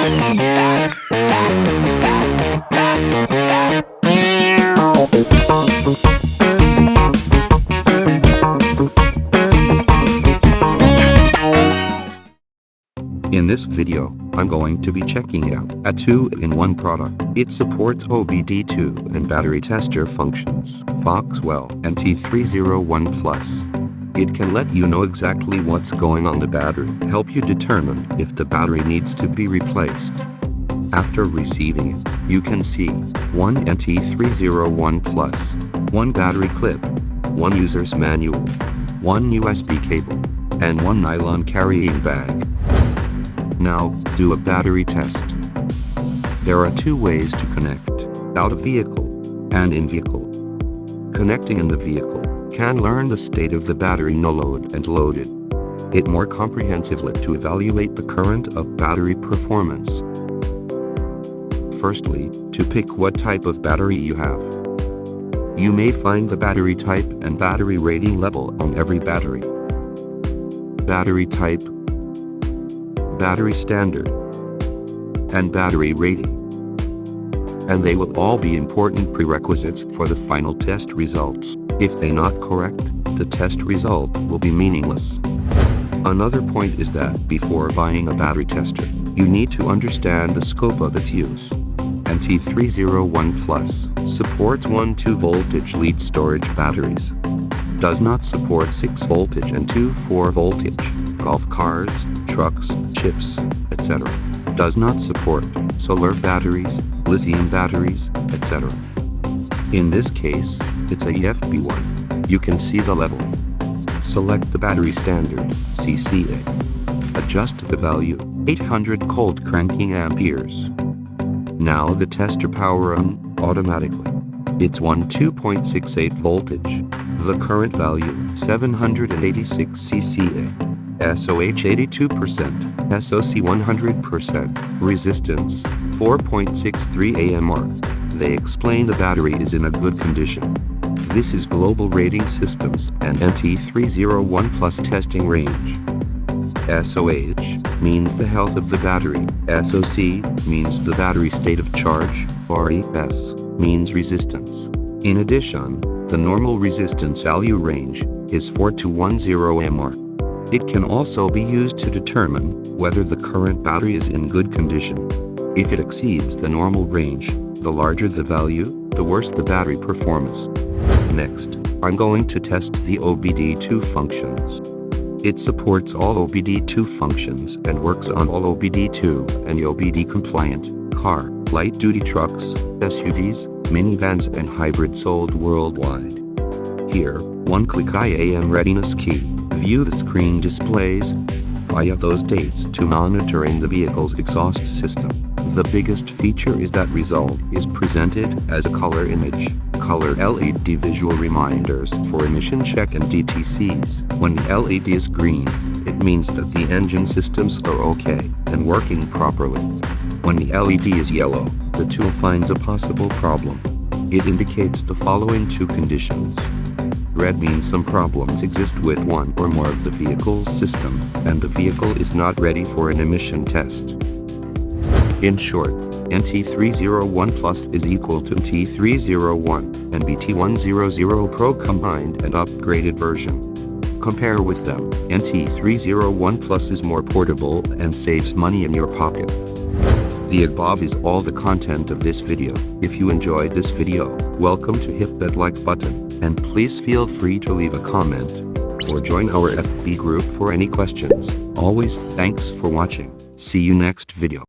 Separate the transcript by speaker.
Speaker 1: In this video, I'm going to be checking out a 2-in-1 product. It supports OBD-II and battery tester functions. Foxwell NT301PLUS. It can let you know exactly what's going on the battery, help you determine if the battery needs to be replaced. After receiving it, you can see one NT301PLUS, one battery clip, one user's manual, one USB cable, and one nylon carrying bag. Now, do a battery test. There are two ways to connect, out of vehicle and in vehicle. Connecting in the vehicle can learn the state of the battery no load and loaded. It more comprehensively to evaluate the current of battery performance. Firstly, to pick what type of battery you have. You may find the battery type and battery rating level on every battery. Battery type, battery standard, and battery rating. And they will all be important prerequisites for the final test results. If they're not correct, the test result will be meaningless. Another point is that before buying a battery tester, you need to understand the scope of its use. NT301PLUS supports 1-2 voltage lead storage batteries. Does not support 6 voltage and 2-4 voltage, golf carts, trucks, chips, etc. Does not support solar batteries, lithium batteries, etc. In this case, it's a EFB1. You can see the level. Select the battery standard, CCA. Adjust the value, 800 cold cranking amperes. Now the tester power on, automatically. It's 2.68 voltage. The current value, 786 CCA. SOH 82%, SOC 100%, resistance, 4.63 AMR. They explain the battery is in a good condition. This is Global Rating Systems and NT301PLUS testing range. SOH means the health of the battery, SOC means the battery state of charge, RES means resistance. In addition, the normal resistance value range is 4 to 10 AMR. It can also be used to determine whether the current battery is in good condition. If it exceeds the normal range, the larger the value, the worse the battery performance. Next, I'm going to test the OBD-II functions. It supports all OBD-II functions and works on all OBD-II and EOBD compliant car, light-duty trucks, SUVs, minivans and hybrids sold worldwide. Here, one-click IAM readiness key. View the screen displays via those dates to monitoring the vehicle's exhaust system. The biggest feature is that result is presented as a color image. Color LED visual reminders for emission check and DTCs. When the LED is green, it means that the engine systems are okay and working properly. When the LED is yellow, the tool finds a possible problem. It indicates the following two conditions. Red means some problems exist with one or more of the vehicle's system, and the vehicle is not ready for an emission test. In short, NT301PLUS is equal to NT301 and BT100 Pro combined and upgraded version. Compare with them, NT301PLUS is more portable and saves money in your pocket. The above is all the content of this video. If you enjoyed this video, welcome to hit that like button. And please feel free to leave a comment or join our FB group for any questions. Always thanks for watching. See you next video.